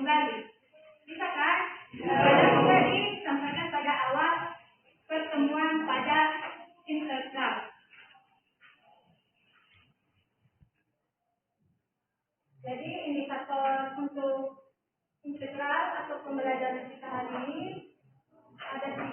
kembali. Bisa kan? Karena sudah disampaikan pada awal pertemuan pada integral. Jadi indikator untuk integral atau pembelajaran kita hari ini ada 3.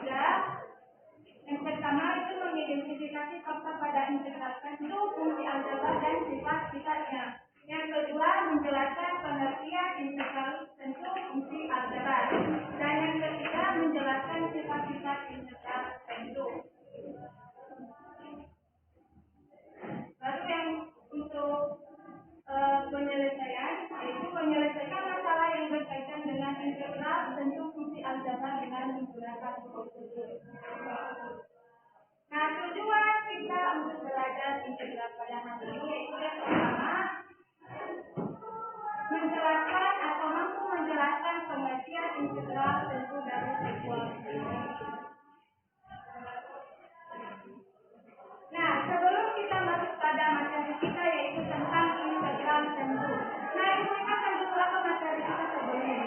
Yang pertama itu mengidentifikasi fakta pada integral tentu, fungsi aljabar dan sifat-sifatnya. Yang kedua menjelaskan pengertian integral tentu, fungsi aljabar. Dan yang ketiga menjelaskan sifat-sifat integral tentu. Lalu yang untuk penyelesaian yaitu menyelesaikan masalah yang berkaitan dengan integral tentu, fungsi aljabar dengan menggunakan prosedur. Nah, tujuan kita untuk belajar integral pada hari ini yaitu yang pertama menjelaskan atau mampu menjelaskan pengertian integral tentu dari sebuah funksi. Nah, sebelum kita masuk pada materi kita yaitu tentang integral tentu. Nah, ingatkan dulu apa materi kita sebelumnya.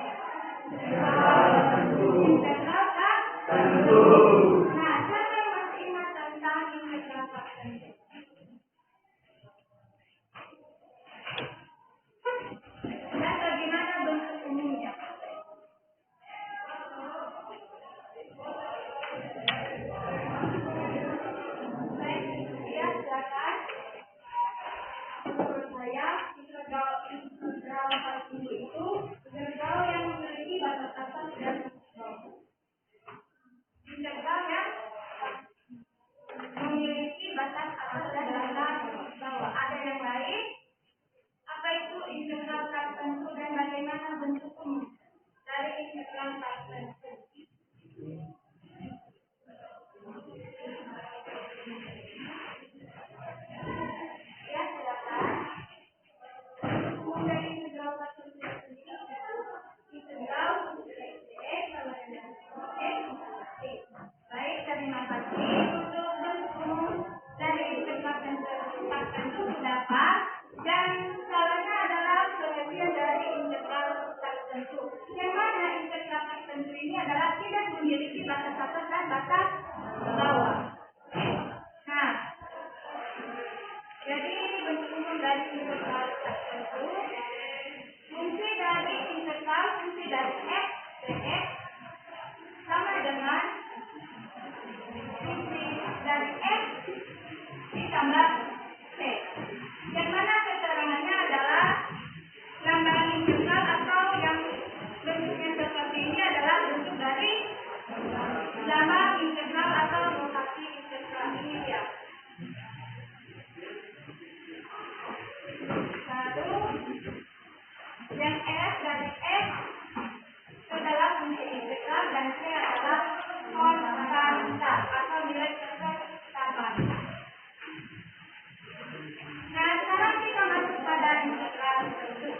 Integral tak tentu. Nah, siapa yang masih ingat tentang integral tak tentu? Dan bagaimana bentuk umumnya? Baik, ya silakan. Menurut saya, integral tak tentu itu integral yang memiliki batas atas dan bawah. Integral yang memiliki batas atas dan batas bawah. Ada yang lain? Apa itu integral tak tentu dan bagaimana bentuk umum dari integral tak tentu? Ya, silakan. Umum dari integral tak tentu sendiri integral sama dengan x. Baik, terima kasih. Untuk bentuk umum dari integral tak tentu dapat dan caranya adalah pengertian dari integral tak tentu. Yang mana integral tak tentu ini adalah tidak memiliki batas atas dan batas bawah. Nah, jadi bentuk umum dari integral tak tentu, fungsi dari integral fungsi dari x dx sama dengan fungsi dari x ditambah c. Yang mana keterangannya adalah lambang integral atau yang bentuknya seperti ini adalah bentuk dari lambang integral atau notasi integral ini ya. Lalu yang f dari x adalah fungsi integral dan c adalah konstanta atau nilai ketetapan. Nah, sekarang kita masuk pada integral tentu.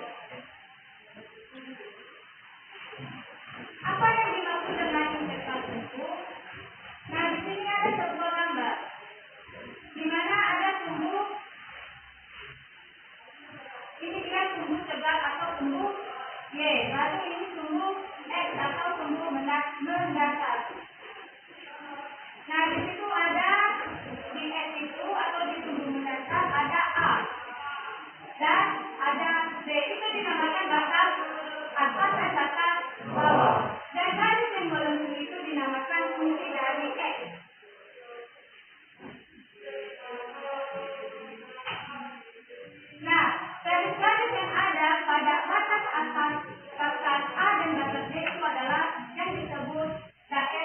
Apa yang dimaksud dengan integral tentu? Nah, di sini ada sebuah gambar di mana ada tumbuh. Ini dia tumbuh tegak atau tumbuh y. Lalu ini tumbuh x atau tumbuh mendatar. Nah, di situ ada di x itu atau di tumbuh mendatar ada a dan ada b. Itu dinamakan batas atas dan batas bawah. Dan garis yang melengkung itu dinamakan fungsi dari x. Nah, garis-garis yang ada pada batas atas, batas A dan batas B itu adalah yang disebut daerah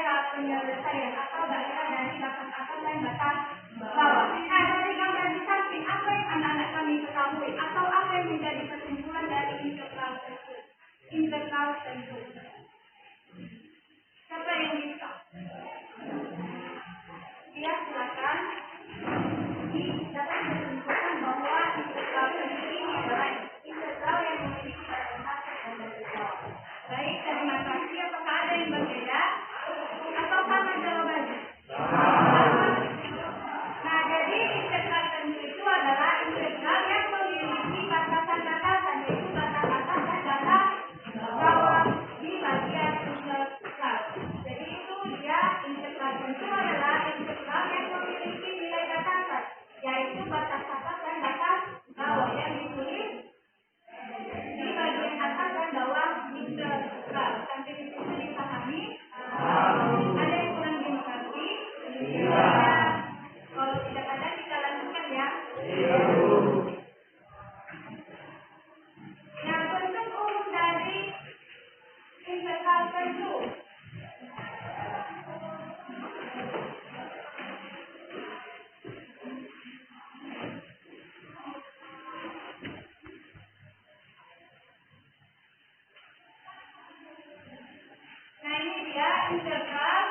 integral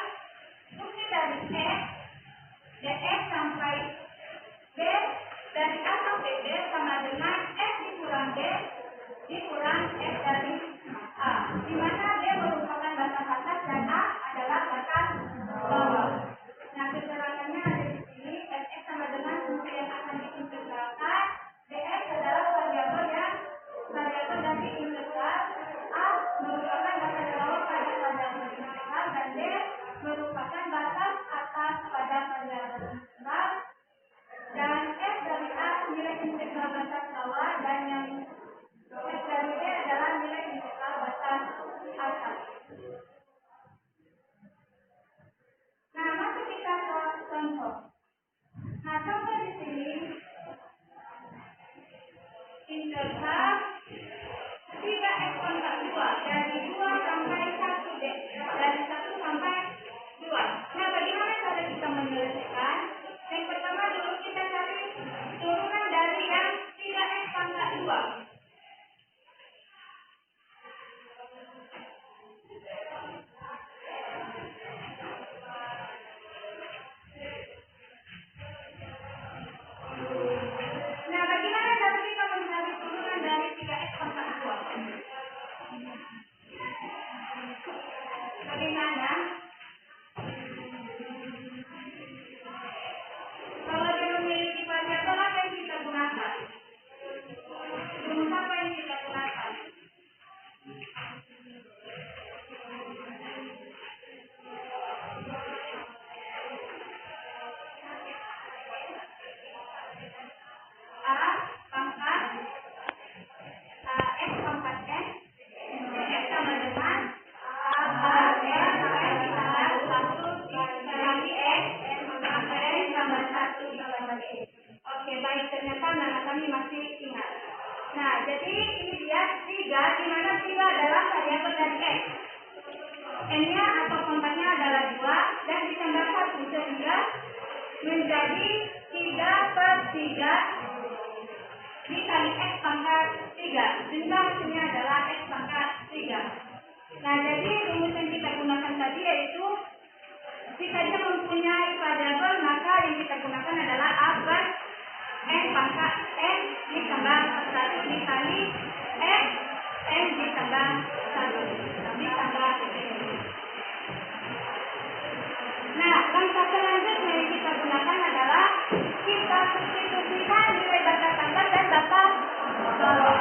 bukti dari X, dx sampai B, dari A sampai B sama dengan X dikurang B dikurang X dari A, di mana B merupakan batas atas dan A adalah batas bawah. Nah, keterangannya ada di sini. Fx sama dengan bukti yang akan diintegralkan. Dx adalah variabel dari integral. A merupakan batas bawah pada variabel integral dan D merupakan batas atas pada variabel integral. Dan F dari A nilai integral batas bawah dan yang F dari D adalah nilai integral batas atas. Nah, masuk kita ke contoh. Nah, contoh di sini integral 3x pangkat 2 dari 2 sampai 1D, dari 1 sampai 2. Nah, bagaimana cara kita menyelesaikan? Yang pertama dulu kita cari turunan dari yang 3x pangkat 2. Nah, bagaimana cara kita mencari turunan dari 3x pangkat 2? Bagaimana? Kalau dia memiliki variabel apa yang kita gunakan? Rumus apa yang kita gunakan? A pangkat X pangkat N X sama dengan A N ditambah 1 dikali X sampai N tambah 1 ditambah X. Oke, baik, ternyata nama kami masih ingat. Nah, jadi ini dia 3, di mana 3 adalah variabel dari X. N-nya atau kontaknya adalah 2 dan ditambah 1 sehingga menjadi 3/3 dikali X pangkat 3, sehingga hasilnya adalah X pangkat 3. Nah, jadi rumus yang kita gunakan tadi yaitu jika dia mempunyai variabel, maka yang kita gunakan adalah A per N pangkat N ditambah 1 dikali X N ditambah 1 ditambah N. Nah, langkah selanjutnya yang kita gunakan adalah kita substitusikan nilai batas atas dan batas bawah.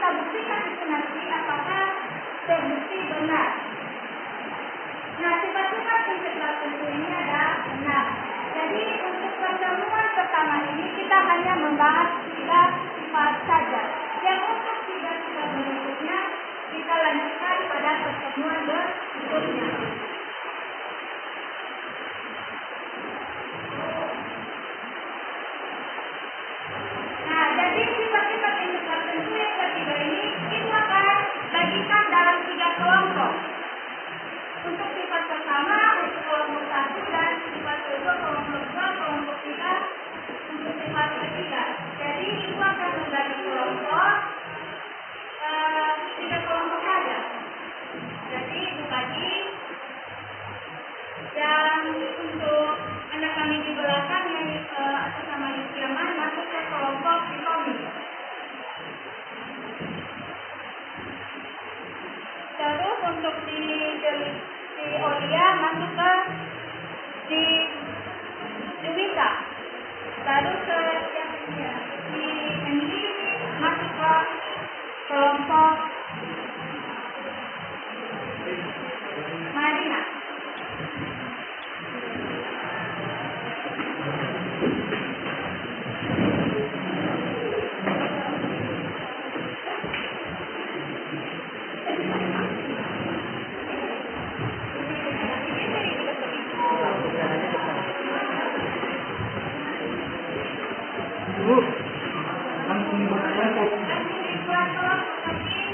kita buktikan itu nanti apakah terbukti benar. Nah, sifat-sifat integral tentu ini ada 6. Jadi untuk pertemuan pertama ini kita hanya membahas 3 sifat saja. Yang untuk 3 sifat berikutnya kita lanjutkan pada pertemuan berikutnya. Nah, jadi sifat-sifat integral tentu yang ketiga ini itu akan bagikan dalam 3 kelompok. Untuk sifat pertama untuk kelompok 1 dan sifat kedua kelompok 2, kelompok 3 untuk sifat ketiga. Jadi itu akan membagi kelompok 3 kelompok saja. Jadi dibagi yang untuk anak kami di belakang yang atas nama Yukiaman masuk ke kelompok Hitomi. Terus untuk di Olia masuk ke di Juwita. Baru ke yang di Endi masuk ke kelompok Marina. Langsung dibuat kelompok.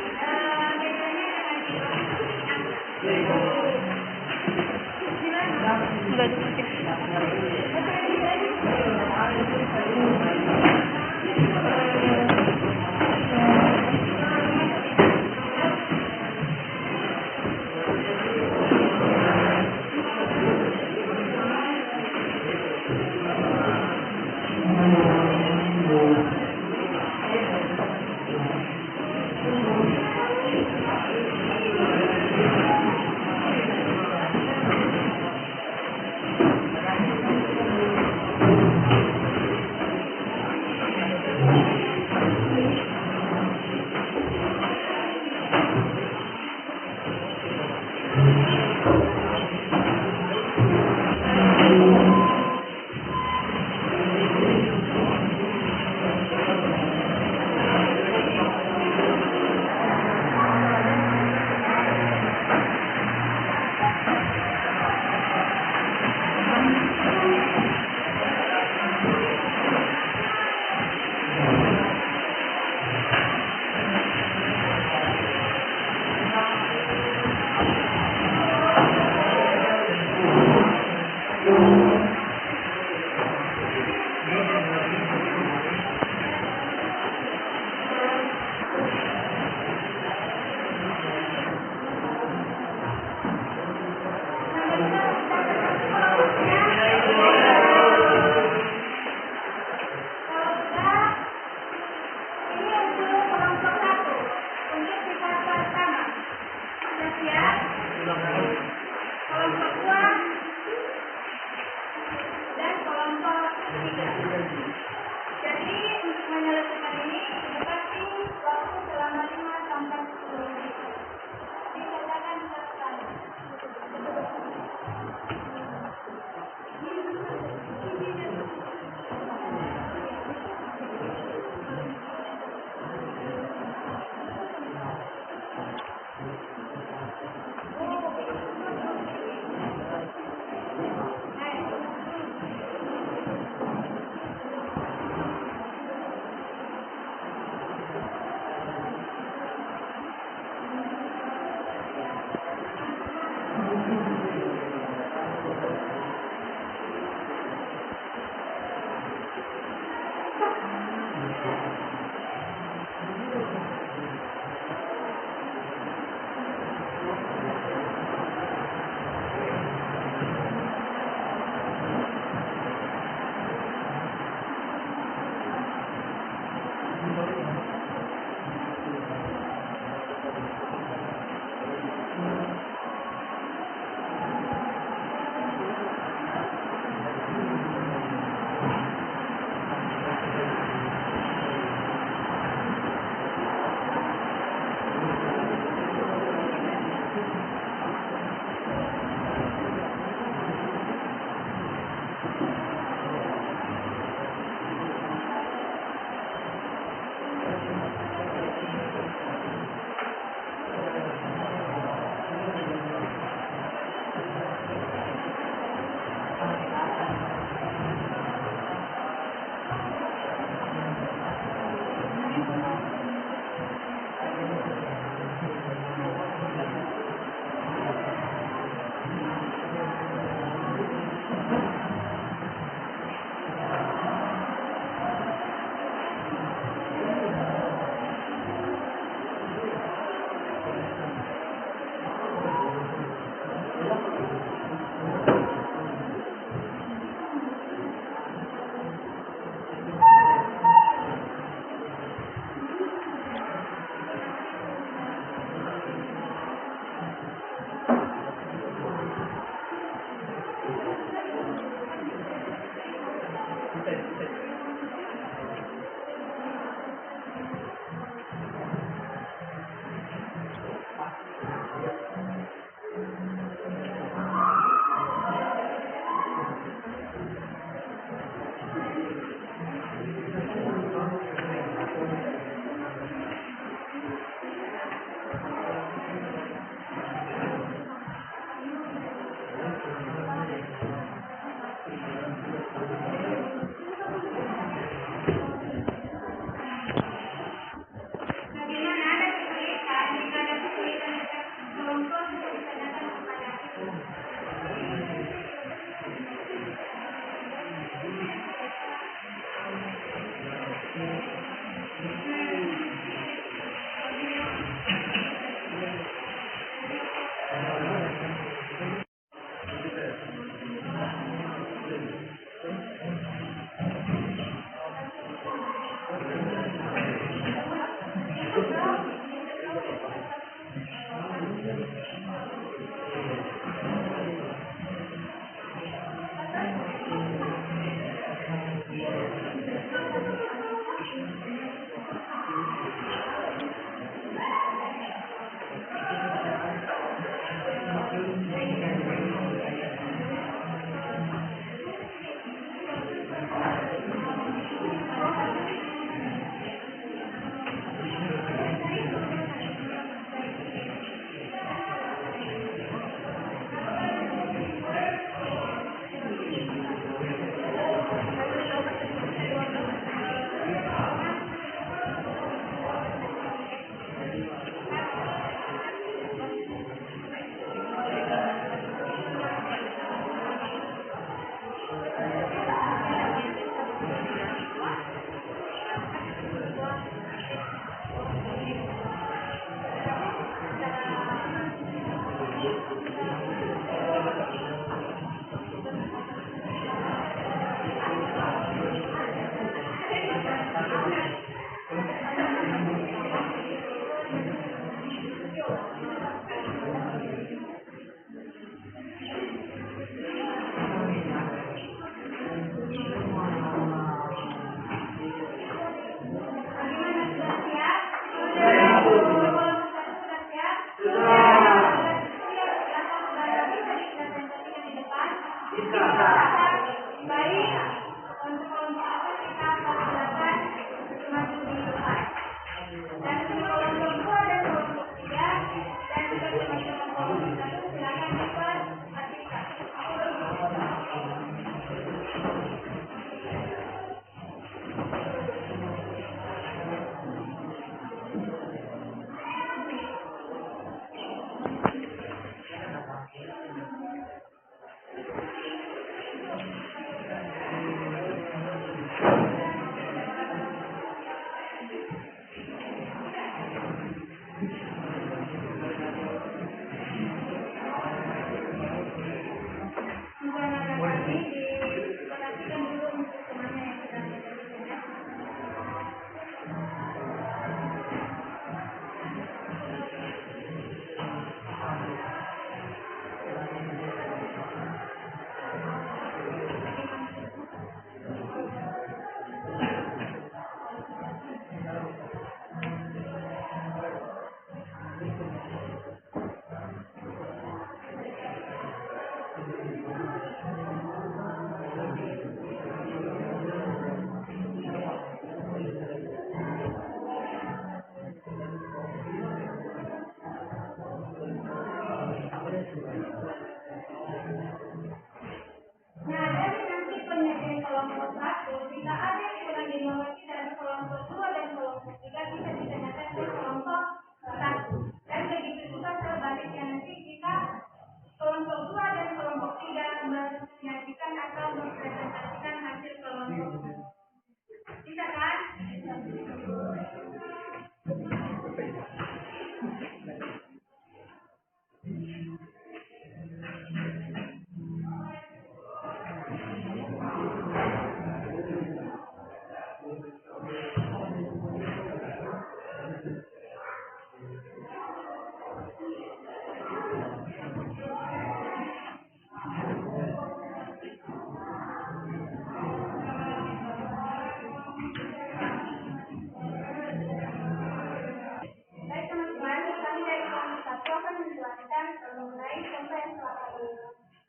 bakal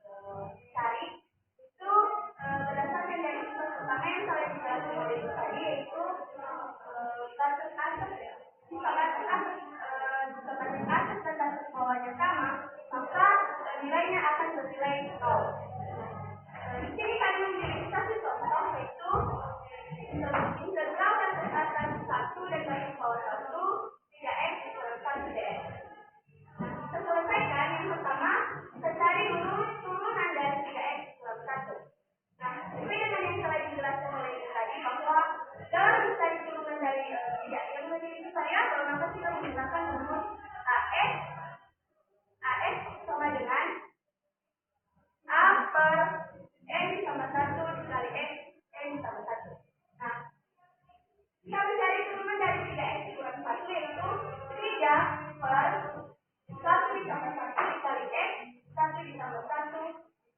kamu cari itu berdasarkan dari sifat pertama yang telah dijelaskan oleh Ibu tadi, yaitu batas atas ya. Jika batas atas dan batas bawahnya sama, maka nilainya akan bernilai 0. Di sini kami memiliki satu contoh, yaitu integral batas atas 1 dan batas bawah 1 3x dikurangi 1 dx. Nah, selesaikan yang pertama, cari dulu turunan dari 3x dikurangi 1. Nah, sesuai dengan yang telah dijelaskan oleh Ibu tadi, bahwa dalam mencari turunan dari yang memiliki variabel, maka kita menggunakan rumus AX sama dengan A per N ditambah 1 dikali X N ditambah 1. Nah, kita mencari turunan dari 3x dikurangi 1, yaitu 3 per 1 ditambah 1 dikali X, 1 ditambah 1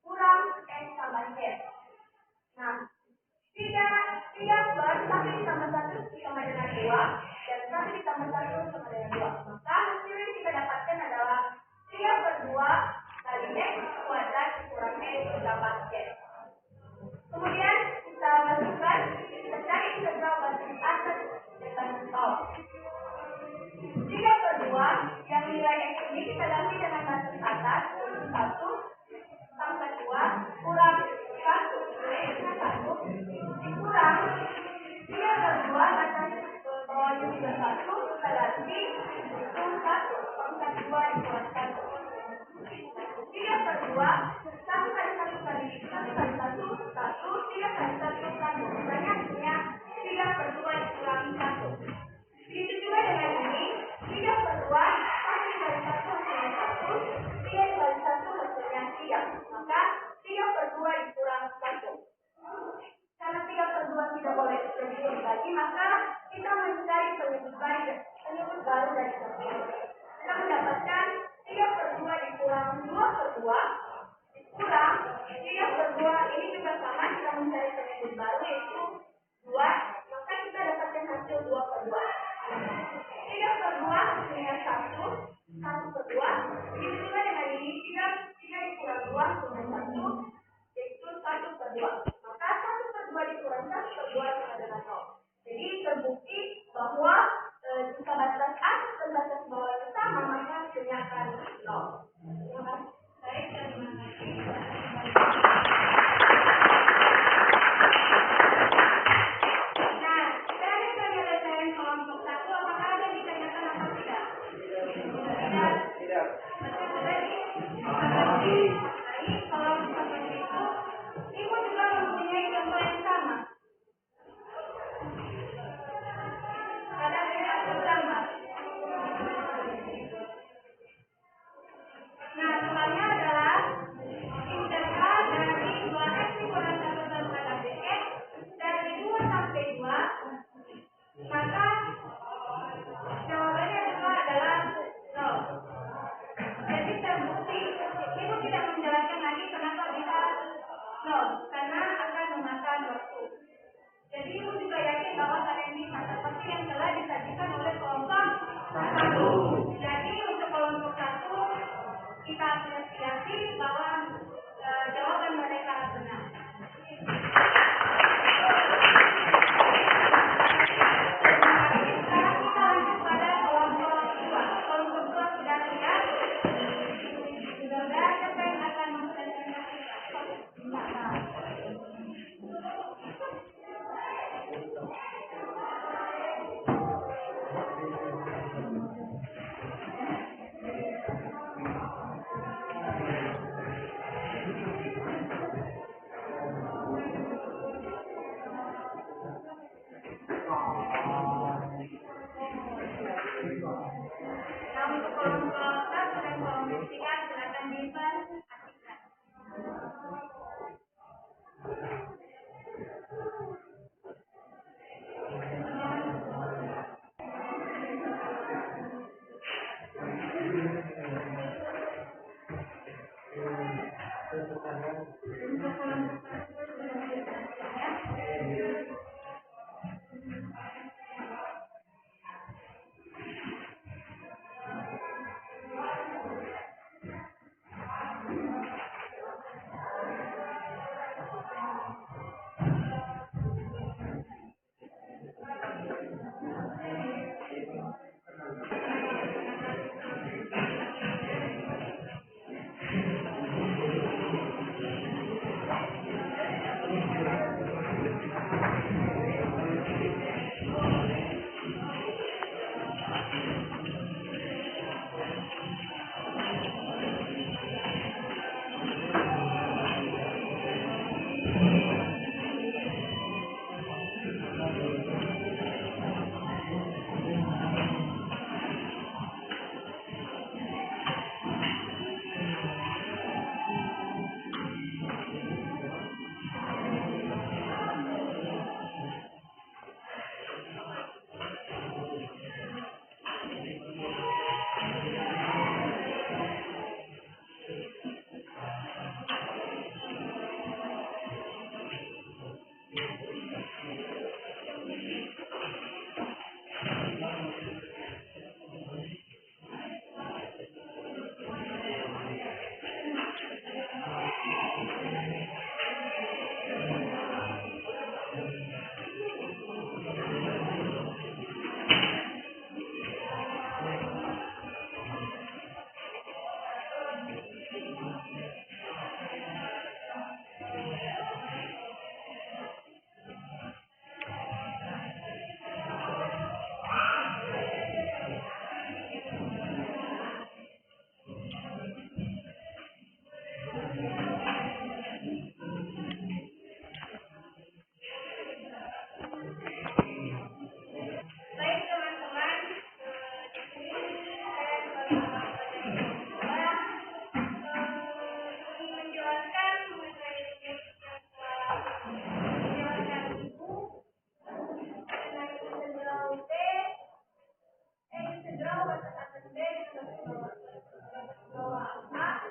kurang X tambah Z. Nah, 3 per 1 ditambah 1 sama dengan 2, dan 1 ditambah 1 sama dengan 2. Maka hasil yang kita dapatkan adalah 3 per 2 kali X kuadrat kurang X ditambah Z. Kemudian kita masukkan, kita cari integral batas atas dan batas bawah. 3 per 2 yang nilai X ini kita ganti dengan batas atas, 1 tambah 2 kurang 1 dikurang 3 per 2 batas bawahnya juga 1, kita ganti itu 1 pangkat 2 dikurang 1. 3 per 2 1 kali 1 kali 1 kali 1 1, 3 kali 1 1. Makanya hasilnya 3 per 2 dikurangi 1. Begitu juga dengan ini, 3 per 2 1 dikali 1 hasilnya 1, 3 dikali 1 hasilnya 3. Maka 3 per 2 dikurang 1. Karena 3 per 2 tidak boleh disebut lagi, maka kita mencari penyebut baru dari satuan. Kita mendapatkan 3 per 2 dikurang 2 per 2 dikurang 3 per 2, ini juga sama, kita mencari penyebut baru yaitu 2, maka kita dapatkan hasil 2 per 2. 3 per 2 hasilnya 1 per 2, begitu juga dengan ini, 3 dikurang 2 sama 1, yaitu 1 per 2. Maka 1 per 2 dikurang 1 per 2 sama dengan 0. Jadi terbukti bahwa jika batas atas dan batas bawahnya sama, maka hasilnya akan 0. Terima kasih. Baik, terima kasih. Nah, sekarang kita menyelesaikan kelompok 1. Apakah ada yang ditanyakan atau tidak? Tidak. Betul tadi? Baik, kalau seperti itu, Ibu juga mempunyai contoh yang sama. Ada yang tambah. Nah, soalnya adalah integral dari 2x dikurangi 1 daripada bx dari 2 sampai 2, maka jawabannya adalah 0. Jadi terbukti, Ibu tidak menjelaskan lagi kenapa bisa 0, karena akan memakan waktu. Jadi Ibu juga yakin bahwa kalian bisa, seperti yang telah disajikan oleh kelompok 1. Jadi untuk kelompok 1 kita apresiasi bahwa jawaban mereka benar. Sekarang kita lanjut pada kelompok 2. Kelompok 2 sudah siap. Sudah siapa yang akan mempresentasikan? Nah, untuk kelompok 1 dan kelompok 3 silakan diperhatikan. menjelaskan mengenai menjelaskan ibu dengan integral T, integral batas atas B bawah A,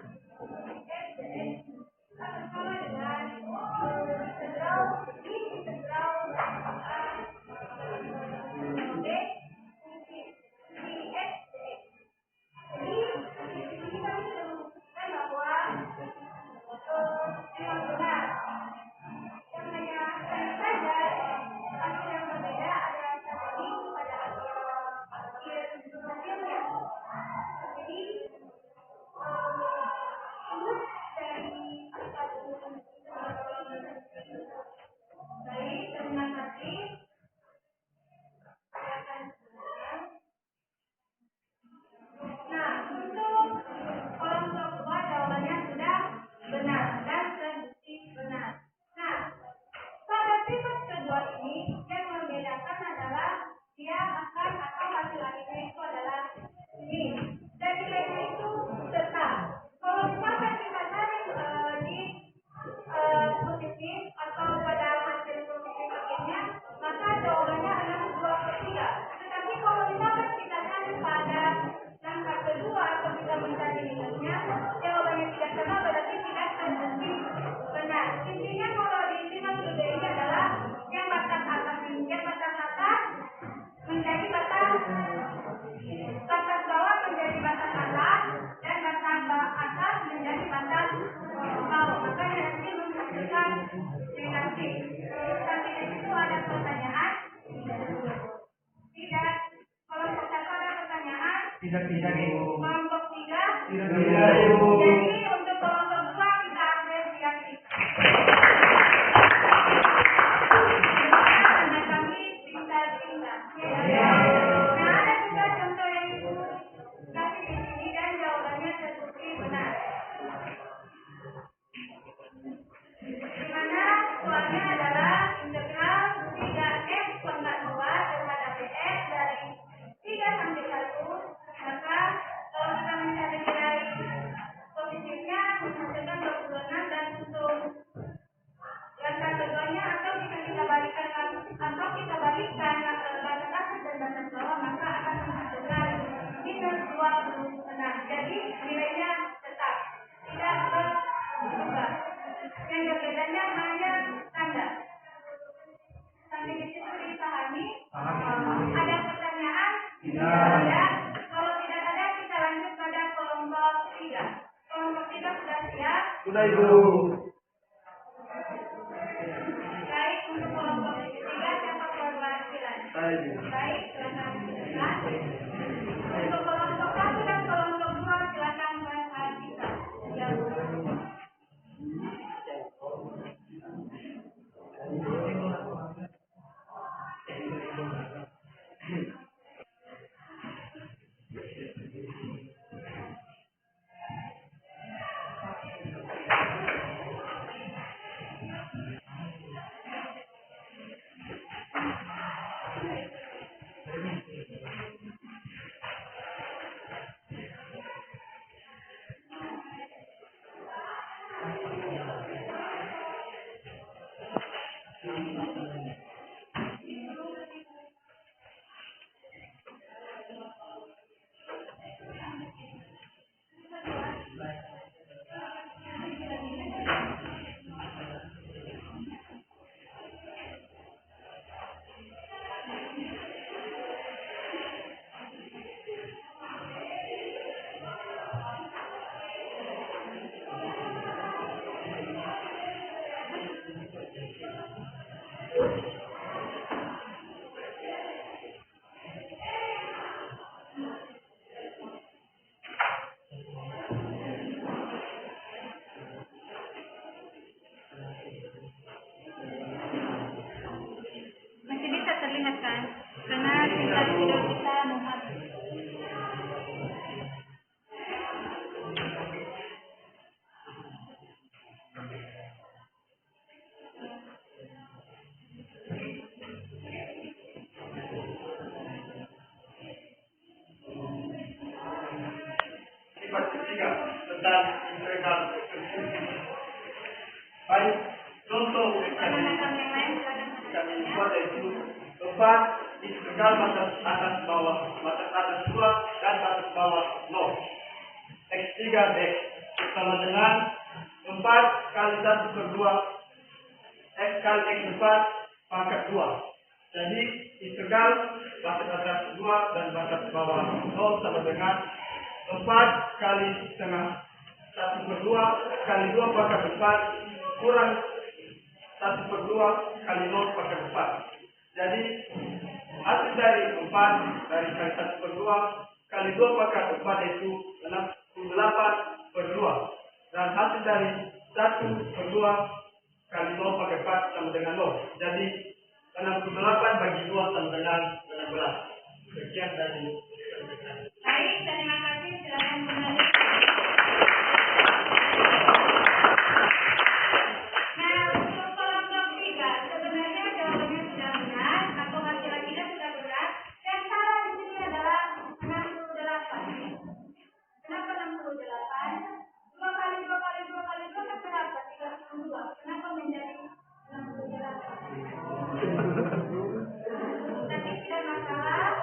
F, dx sama dengan integral I integral A B dx dx. Jadi di sini kami sudah membuktikan bahwa memang benar yang hanya saja hasil yang berbeda ada satu pada akhir hasilnya. Jadi input dari baik terminal tadi akan sekarang. Nah, untuk kelompok kedua jawabannya sudah benar dan terbukti benar. Nah, pada tipe kedua ini yang membedakan adalah dia akan atau hasil akhirnya itu adalah ini dan nilainya itu tetap. Kalau misalkan kita cari di positif atau pada hasil positif akhirnya, maka jawabannya adalah 2/3. Tetapi kalau misalkan kita cari pada langkah kedua atau kita mencari nilainya, jawabannya tidak sama berarti tidak terbukti benar. Intinya kalau di sini kedua ini adalah yang batas atas menjadi batas bawah menjadi batas atas dan batas atas menjadi batas bawah. Maka nanti menghasilkan negatif. Tapi di situ ada pertanyaan. Tidak. Kelompok satu ada pertanyaan. Tidak. Kelompok tiga. Tidak. Jadi untuk kelompok dua kita ambil negatif. Karena kami tinggal. Nah, ada juga contoh yang ibu kasih di sini dan jawabannya terbukti benar. Di mana soalnya adalah integral 3x pangkat 2 terhadap dx dari 3 sampai 1. Maka kalau kita mencari nilai positifnya menghasilkan 26 dan untuk langkah keduanya atau kita balikkan batas atas dan batas bawah maka akan menghasilkan minus 26. Jadi nilainya tetap tidak berubah. Yang berbedanya hanya tanda. Sampai di situ dipahami? Ada pertanyaan? Tidak. Kalau tidak ada kita lanjut pada kelompok 3. Kelompok 3 sudah siap? Sudah Ibu. Baik, untuk kelompok 3 siapa perwakilan? Baik, silakan silakan. Untuk kelompok 1 dan kelompok 2 silakan perhatikan. Ya. sifat ketiga tentang integral. Baik, contoh yang kami buat yaitu tempat integral batas atas bawah, batas atas 2 dan batas bawah 0. X3 X sama dengan 4 kali 1/2 X kali X4 pangkat 2. Jadi integral batas atas 2 dan batas bawah 0 sama dengan 4 kali setengah 1/2 kali 2 pangkat 4 kurang 1/2 kali 0 pangkat 4. Jadi hasil dari 4 dari kali 1/2 kali 2 pangkat 4 itu 68/2. Dan hasil dari 1/2 kali 0 pangkat 4 sama dengan 0. Jadi 68 bagi 2 sama dengan 16. Sekian dari Baik, terima kasih. Silakan kembali. Nah, untuk kelompok 3 sebenarnya jawabannya sudah benar atau laki-lakinya sudah benar. Yang salah di sini adalah 68. Kenapa 68? 2 kali 2 kali 2 kali 2 kan berapa? 32. Kenapa menjadi 68? Tapi tidak masalah.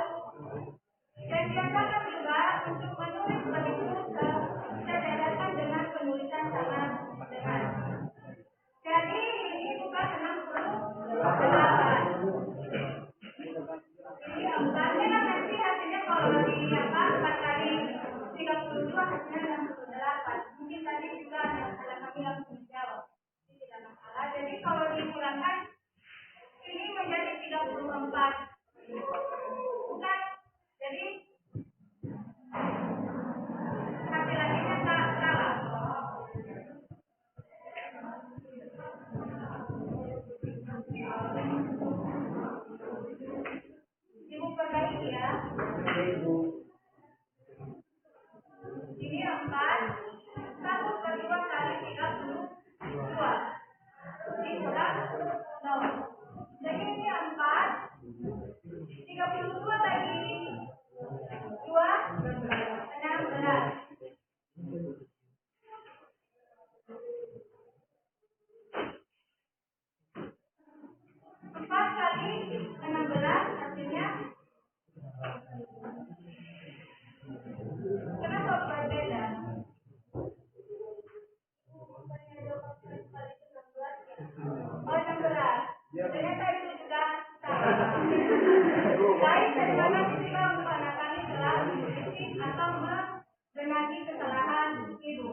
Dan biasakan juga untuk menulis begitu sederhana dengan penulisan sama dengan. Jadi ini bukan 68. Ini 4. Memang nanti hasilnya kalau di 4 kali 32 hasilnya 68. Mungkin tadi juga ada kami yang menjawab. Ini tidak masalah. Jadi kalau dikurangkan ini menjadi 34. Bukan. Jadi laki-lakinya salah. Ibu perbaiki ya. Ini 4. 1/2 kali 32. Dikurang 0. Jadi ini 4. 32 bagi 2 16. 4 kali 16 hasilnya. Kenapa berbeda? Oh, 16. Ternyata itu sudah salah. Baik, terima kasih juga untuk anak kami telah mengkritik atau membenahi kesalahan ibu.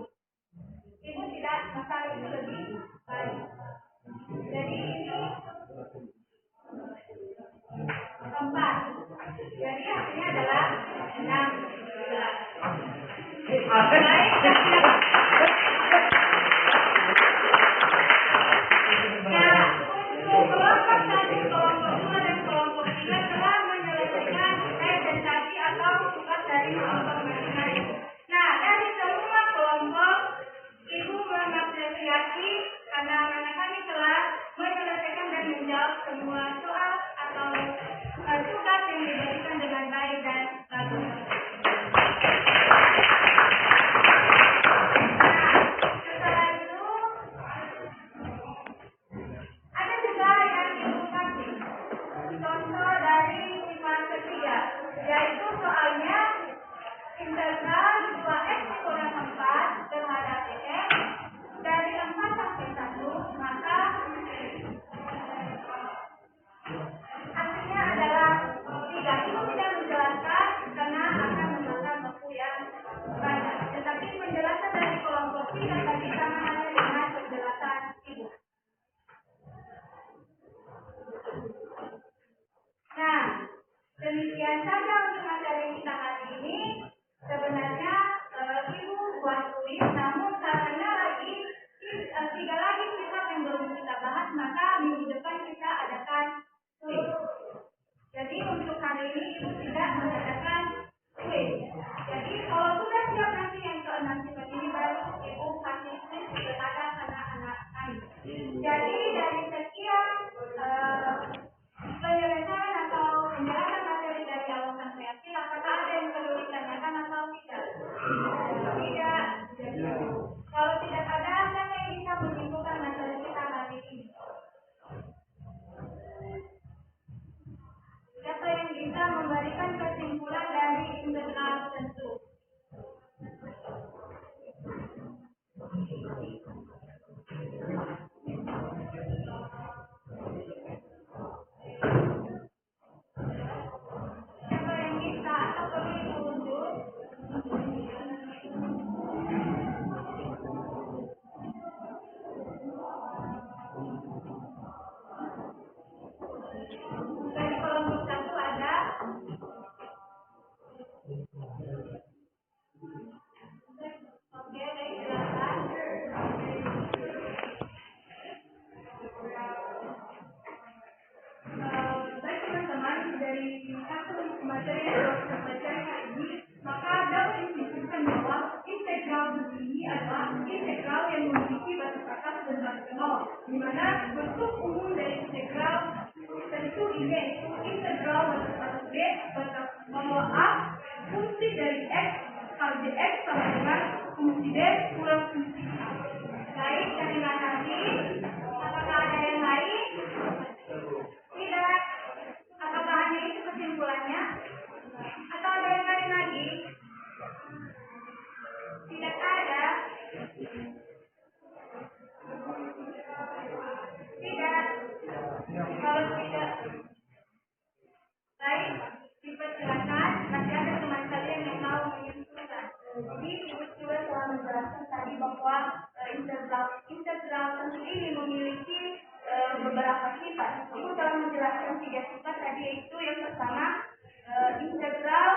Ibu tidak masalah itu lebih baik. Jadi ini 4. Jadi hasilnya adalah 16. Baik. Nah, untuk kelompok 1, kelompok 2, dan kelompok 3 telah menyelesaikan presentasi atau tugas dari kelompok masing-masing. Nah, dari Tidak. Kalau tidak ada, siapa yang bisa menyimpulkan materi kita hari ini? Siapa yang bisa memberikan kesimpulan dari integral tentu? Siapa yang bisa atau perlu diunjuk? Dari kelompok satu ada. Oke, baik, silakan. Baik teman-teman, dari satu materi yang kita pelajari hari ini, maka dapat disimpulkan bahwa integral ini adalah integral yang memiliki batas atas dan batas bawah, di mana bentuk umum dari integral tentu ini yaitu integral batas atas b batas bawah a fungsi dari x kali dx sama dengan fungsi b kurang fungsi a. Baik, terima kasih. Apakah ada yang lain? Tidak. Apakah hanya itu kesimpulannya? Atau ada yang lain lagi? Tidak ada. Tidak. Kalau tidak, baik, dipersilakan. Masih ada teman kalian yang mau menyimpulkan. Jadi Ibu juga telah menjelaskan tadi bahwa integral tentu ini memiliki beberapa sifat. Ibu telah menjelaskan 3 sifat tadi, yaitu yang pertama integral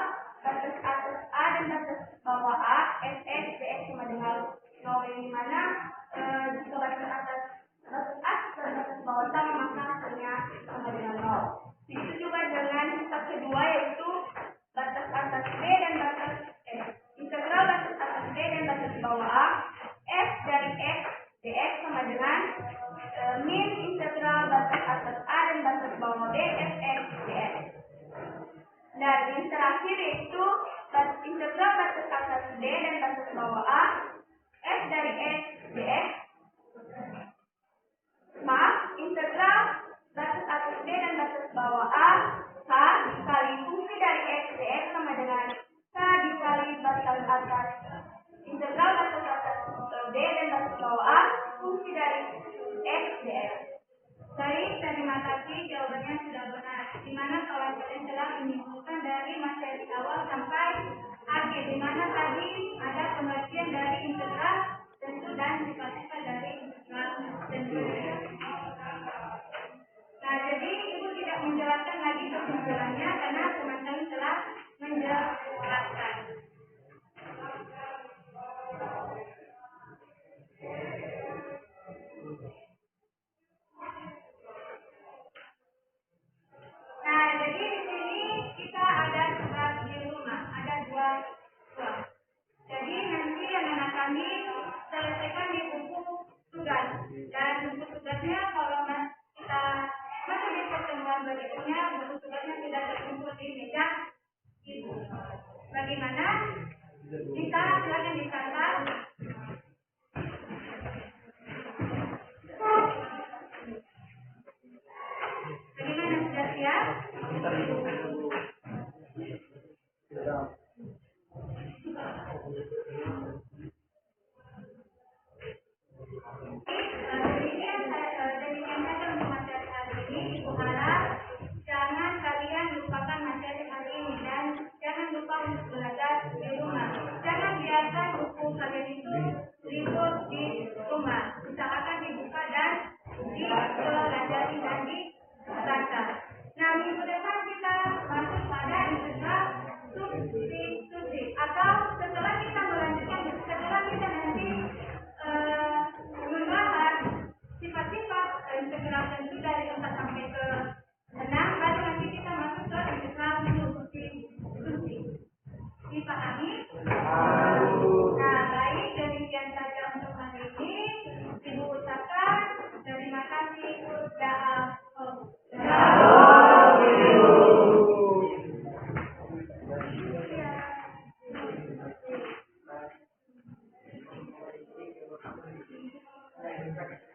batas atas a dan batas bawah a fx dx sama dengan 0, yang dimana jika batas atas dan batas bawah sama maka hasilnya sama dengan 0. Begitu juga dengan sifat kedua, yaitu batas atas b dan batas f. Integral batas atas b dan batas bawah a f dari x dx sama dengan min integral batas atas a dan batas bawah b fx dx. Dan yang terakhir yaitu integral batas atas b dan batas bawah a f dari x dx. Integral batas atas b dan batas bawah a h dikali fungsi dari x dx sama dengan k dikali batas atas integral batas atas b dan batas bawah a fungsi dari x dx. Baik, terima kasih, jawabannya sudah benar. Di mana kawan kalian telah menyimpulkan dari materi awal sampai akhir, di mana tadi ada pengertian dari integral tentu dan sifat-sifat dari integral tentu. Nah, jadi Ibu tidak menjelaskan lagi kesimpulannya karena teman-teman telah menjelaskan. Nah, jadi di sini kita ada tugas di rumah, ada 2. Jadi nanti anak-anak kami selesaikan di buku tugas, dan buku tugasnya kalau kita masuk di pertemuan berikutnya, buku tugasnya tidak terkumpul di meja Ibu. Bagaimana? Kita silakan dicatat. Bagaimana, sudah siap? Demikian saja untuk materi hari ini. Ibu harap jangan kalian lupakan materi hari ini dan jangan lupa untuk belajar Nah,